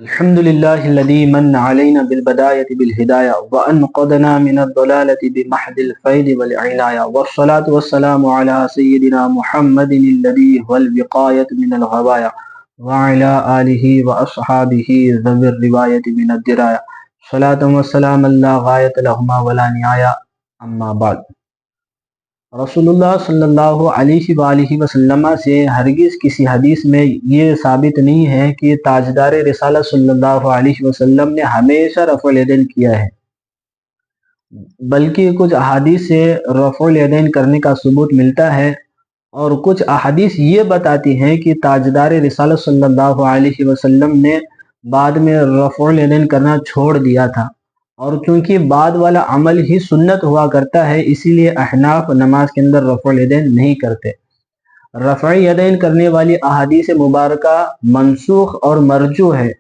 الحمد لله الذي من علينا بالبداية بالهداية وأنقذنا من الضلالة بمحض الفيض والعناية والصلاة والسلام على سيدنا محمد الذي هو الوقاية من الغوايا وعلى آله وأصحابه ذوي الرواية من الدراية صلاة والسلام لا غاية لهما ولا نهاية أما بعد. رسول اللہ صلی اللہ علیہ وآلہ وسلم سے ہرگز کسی حدیث میں یہ ثابت نہیں ہے کہ تاجدار رسالت صلی اللہ علیہ وسلم نے ہمیشہ رفع الیدین کیا ہے، بلکہ کچھ احادیث سے رفع الیدین کرنے کا ثبوت ملتا ہے، اور کچھ احادیث یہ بتاتی ہیں کہ تاجدار رسالت صلی اللہ علیہ وسلم نے بعد میں رفع الیدین کرنا چھوڑ دیا تھا، اور چونکہ بعد والا عمل ہی سنت ہوا کرتا ہے اسی لیے احناف نماز کے اندر رفع الیدین نہیں کرتے۔ رفع یدین کرنے والی احادیث مبارکہ منسوخ اور مرجوح ہے،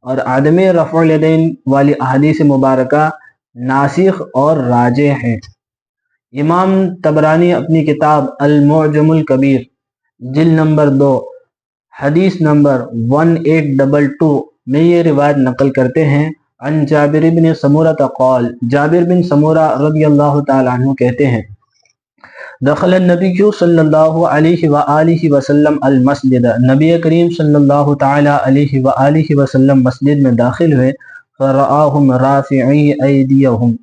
اور عدم رفع الیدین والی احادیث مبارکہ ناسخ اور راجح ہے۔ امام طبرانی اپنی کتاب المعجم الکبیر جلد نمبر 2 حدیث نمبر 1822 میں یہ روایت نقل کرتے ہیں، عن جابر بن سمورہ قال، جابر بن سمورہ رضی اللہ تعالیٰ عنہ کہتے ہیں، دخل النبی صلی اللہ علیہ وآلہ وسلم المسجد، نبی کریم صلی اللہ تعالیٰ علیہ وآلہ وسلم مسجد میں داخل ہوئے، فرآہم رافعی ایدیہم،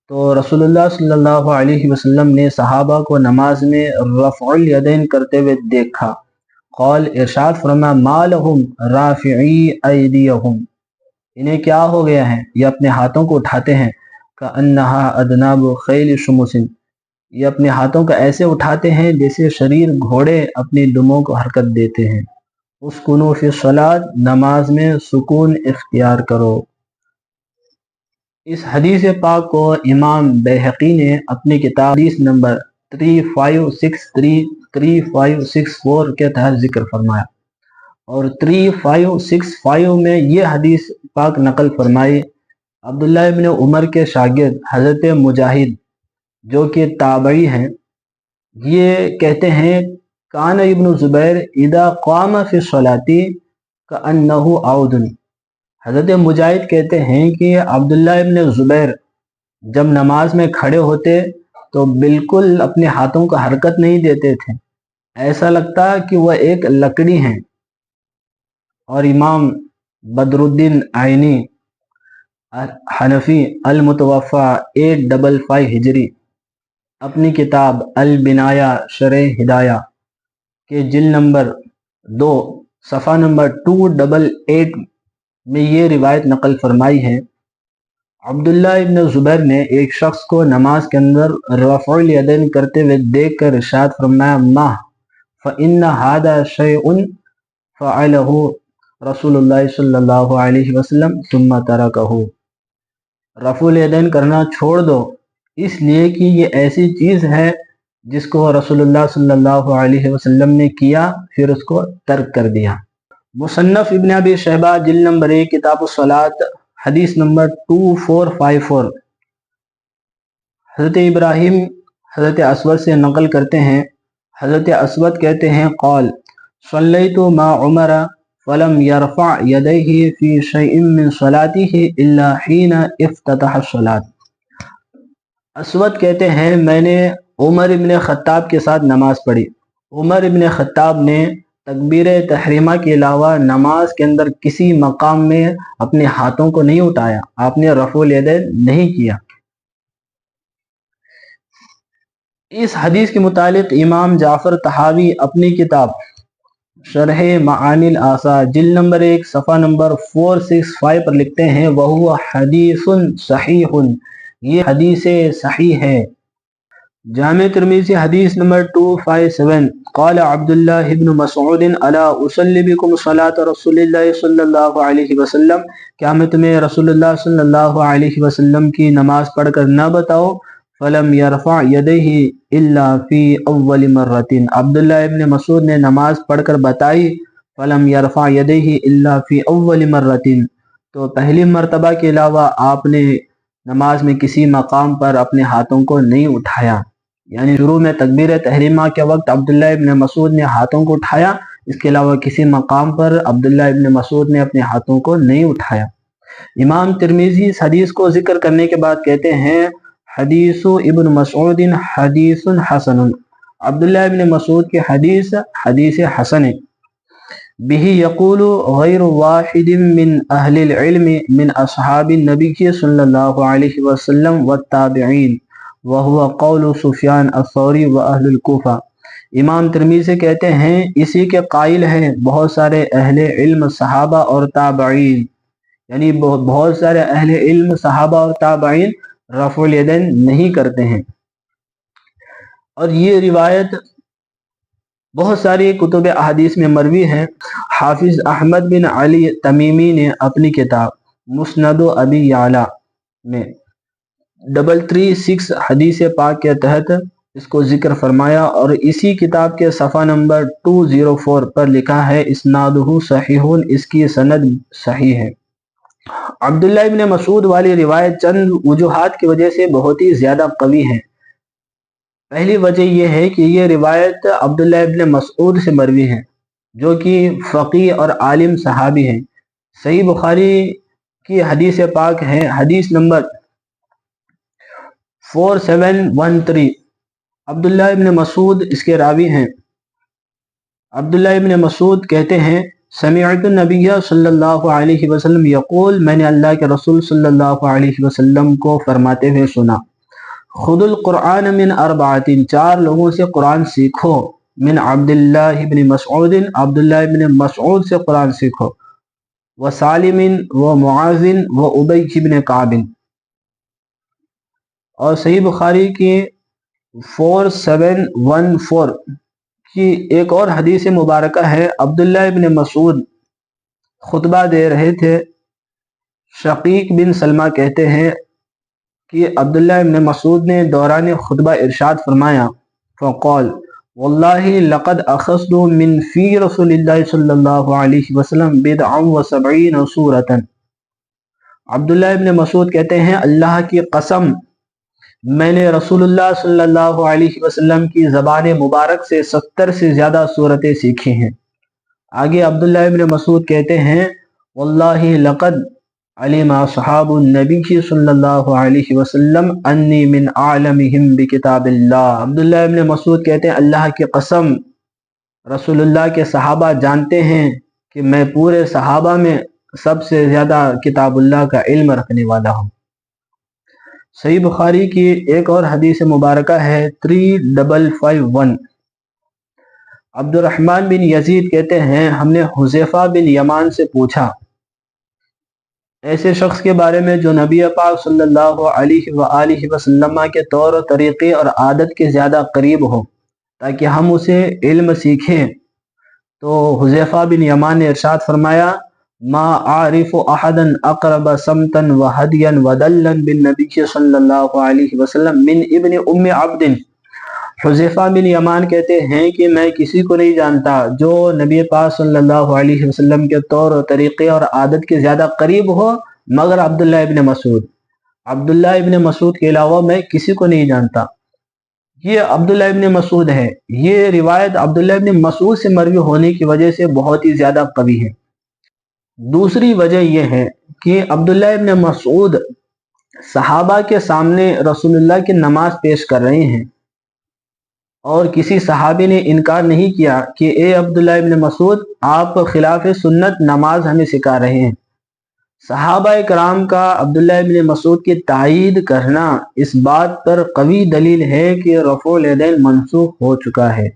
تو رسول اللہ صلی اللہ علیہ وسلم نے صحابہ کو نماز میں رفع الیدین کرتے ہوئے دیکھا۔ قال، ارشاد فرما، ما لہم رافعی ایدیہم، انہیں کیا ہو گیا ہے، یہ اپنے ہاتھوں کو اٹھاتے ہیں، کأنہا ادناب خیل شمس، یہ اپنے ہاتھوں کو ایسے اٹھاتے ہیں جیسے شریر گھوڑے اپنی دموں کو حرکت دیتے ہیں۔ اسکنوا فی الصلاۃ، نماز میں سکون اختیار کرو۔ اس حدیث پاک کو امام بیہقی نے اپنی کتاب حدیث نمبر 3563 3564 کے تحت ذکر فرمایا، اور 3565 میں یہ حدیث پاک نقل فرمائی عبداللہ ابن عمر کے شاگرد حضرت مجاہد جو کہ تابعی ہیں، یہ کہتے ہیں، کان ابن زبیر اذا قام فی الصلاۃ کأنہ عود، حضرت مجاہد کہتے ہیں کہ عبداللہ ابن زبیر جب نماز میں کھڑے ہوتے تو بالکل اپنے ہاتھوں کو حرکت نہیں دیتے تھے، ایسا لگتا کہ وہ ایک لکڑی ہیں۔ اور امام بدر الدین عینی حنفی المتوفی 855 ہجری اپنی کتاب البنایہ شرح ہدایہ کے جلد نمبر 2 صفحہ نمبر 288 میں یہ روایت نقل فرمائی ہے، عبداللہ ابن زبیر نے ایک شخص کو نماز کے اندر رفع الیدین کرتے ہوئے دیکھ کر ارشاد فرمایا، ما فإن هذا شيء فعله رسول اللہ صلی اللہ علیہ وسلم ثم ترکہ، رفع الیدین کرنا چھوڑ دو، اس لیے کہ یہ ایسی چیز ہے جس کو رسول اللہ صلی اللہ علیہ وسلم نے کیا پھر اس کو ترک کر دیا۔ مصنف ابن ابی شیبہ جلد نمبر 1 کتاب الصلاۃ حدیث نمبر 2454 حضرت ابراہیم حضرت اسود سے نقل کرتے ہیں، حضرت اسود کہتے ہیں، قال صلیت مع عمر فلم يرفع يديه في شيء من صلاته الا حين افتتح الصلاة، اسود کہتے ہیں، میں نے عمر ابن خطاب کے ساتھ نماز پڑھی، عمر ابن خطاب نے تکبیر تحریمہ کے علاوہ نماز کے اندر کسی مقام میں اپنے ہاتھوں کو نہیں اٹھایا، آپ نے رفع الیدین نہیں کیا۔ اس حدیث کے متعلق امام جعفر طحاوی اپنی کتاب شرح معانی الآثار جلد نمبر 1 صفحہ نمبر 465 پر لکھتے ہیں، وَهُوَ حدیث صحیح، یہ حدیث صحیح ہے۔ جامع ترمذی حدیث نمبر 257 قال عبداللہ ابن مسعود الا اصلی بکم صلاۃ رسول اللہ صلی اللہ علیہ وسلم، کیا میں تمہیں رسول اللہ صلی اللہ علیہ وسلم کی نماز پڑھ کر نہ بتاؤ؟ فلم یرفع یدیہ الا فی اول مرۃ، عبداللہ ابن مسعود نے نماز پڑھ کر بتائی، فلم یرفع یدیہ الا فی اول مرۃ، تو پہلی مرتبہ کے علاوہ آپ نے نماز میں کسی مقام پر اپنے ہاتھوں کو نہیں اٹھایا، یعنی شروع میں تکبیر تحریمہ کے وقت عبداللہ ابن مسعود نے ہاتھوں کو اٹھایا، اس کے علاوہ کسی مقام پر عبداللہ ابن مسعود نے اپنے ہاتھوں کو نہیں اٹھایا۔ امام ترمذی اس حدیث کو ذکر کرنے کے بعد کہتے ہیں حدیث ابن مسعود حدیث حسن، عبداللہ ابن مسعود کی حدیث حدیث حسن ہے۔ به یقول غیر واحد من اہل العلم من اصحاب النبی صلی اللہ علیہ وسلم والتابعین وهو قول سفیان الثوری واہل الکوفہ۔ امام ترمذی کہتے ہیں اسی کے قائل ہیں بہت سارے اہل علم صحابہ اور تابعین، یعنی بہت سارے اہل علم صحابہ اور تابعین رفع الیدین نہیں کرتے ہیں۔ اور یہ روایت بہت ساری کتب احادیث میں مروی ہے۔ حافظ احمد بن علی تمیمی نے اپنی کتاب مسند ابی یعلا میں 336 حدیث پاک کے تحت اس کو ذکر فرمایا، اور اسی کتاب کے صفحہ نمبر 204 پر لکھا ہے اسنادہ صحیح، اس کی سند صحیح ہے۔ عبداللہ ابن مسعود والی روایت چند وجوہات کی وجہ سے بہت ہی زیادہ قوی ہے۔ پہلی وجہ یہ ہے کہ یہ روایت عبداللہ ابن مسعود سے مروی ہے جو کہ فقیہ اور عالم صحابی ہیں۔ صحیح بخاری کی حدیث پاک ہے، حدیث نمبر 4713، عبداللہ ابن مسعود اس کے راوی ہیں۔ عبداللہ ابن مسعود کہتے ہیں سمعت النبی صلی اللہ علیہ وسلم یقول، میں نے اللہ کے رسول صلی اللہ علیہ وسلم کو فرماتے ہوئے سنا، خذ القرآن من اربعۃ، 4 لوگوں سے قرآن سیکھو، من عبداللہ ابن مسعود، عبداللہ ابن مسعود سے قرآن سیکھو، وسالم ومعاذ وابی بن کعب۔ اور صحیح بخاری کی 4714 کی ایک اور حدیث مبارکہ ہے، عبداللہ ابن مسعود خطبہ دے رہے تھے، شقیق بن سلمہ کہتے ہیں کہ عبداللہ ابن مسعود نے دوران خطبہ ارشاد فرمایا، فقال واللہ لقد اخذت من فی رسول اللہ صلی اللہ علیہ وسلم بدعا و70 سورۃ۔ عبداللہ ابن مسعود کہتے ہیں اللہ کی قسم، میں نے رسول اللہ صلی اللہ علیہ وسلم کی زبان مبارک سے 70 سے زیادہ صورتیں سیکھی ہیں۔ آگے عبداللہ ابن مسعود کہتے ہیں واللہ لقد علم اصحاب النبی صلی اللہ علیہ وسلم انی من اعلمہم بکتاب اللہ۔ عبداللہ ابن مسعود کہتے ہیں اللہ کی قسم، رسول اللہ کے صحابہ جانتے ہیں کہ میں پورے صحابہ میں سب سے زیادہ کتاب اللہ کا علم رکھنے والا ہوں۔ صحیح بخاری کی ایک اور حدیث مبارکہ ہے 3551، عبد الرحمن بن یزید کہتے ہیں ہم نے حذیفہ بن یمان سے پوچھا ایسے شخص کے بارے میں جو نبی پاک صلی اللہ علیہ وآلہ وسلم کے طور و طریقے اور عادت کے زیادہ قریب ہو تاکہ ہم اسے علم سیکھیں، تو حذیفہ بن یمان نے ارشاد فرمایا ما عارف احدا اقرب سمتا وہدیا ودلا بالنبی صلی اللہ علیہ وسلم من ابن ام عبد۔ حذیفہ بن یمان کہتے ہیں کہ میں کسی کو نہیں جانتا جو نبی پاک صلی اللہ علیہ وسلم کے طور و طریقے اور عادت کے زیادہ قریب ہو مگر عبداللہ ابن مسعود۔ عبداللہ ابن مسعود کے علاوہ میں کسی کو نہیں جانتا۔ یہ عبداللہ ابن مسعود ہے۔ یہ روایت عبداللہ ابن مسعود سے مروی ہونے کی وجہ سے بہت ہی زیادہ قوی ہے۔ دوسری وجہ یہ ہے کہ عبداللہ ابن مسعود صحابہ کے سامنے رسول اللہ کی نماز پیش کر رہے ہیں، اور کسی صحابی نے انکار نہیں کیا کہ اے عبداللہ ابن مسعود آپ خلاف سنت نماز ہمیں سکھا رہے ہیں۔ صحابہ کرام کا عبداللہ ابن مسعود کی تائید کرنا اس بات پر قوی دلیل ہے کہ رفع الیدین منسوخ ہو چکا ہے۔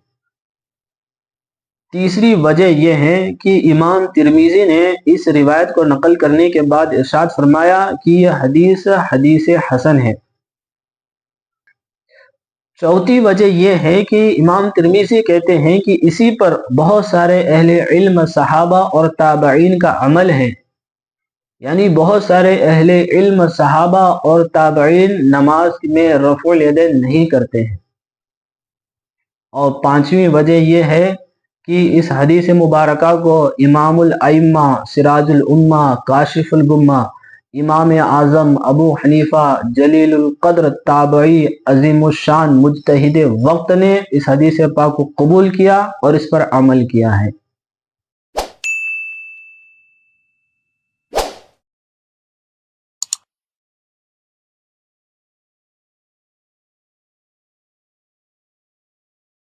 تیسری وجہ یہ ہے کہ امام ترمذی نے اس روایت کو نقل کرنے کے بعد ارشاد فرمایا کہ یہ حدیث حسن ہے۔ چوتھی وجہ یہ ہے کہ امام ترمذی کہتے ہیں کہ اسی پر بہت سارے اہل علم صحابہ اور تابعین کا عمل ہے، یعنی بہت سارے اہل علم صحابہ اور تابعین نماز میں رفع الیدین نہیں کرتے ہیں۔ اور پانچویں وجہ یہ ہے کہ اس حدیث مبارکہ کو امام الائمہ سراج الامہ کاشف الغمہ امام اعظم ابو حنیفہ جلیل القدر تابعی عظیم الشان مجتہد وقت نے اس حدیث پاک کو قبول کیا اور اس پر عمل کیا ہے۔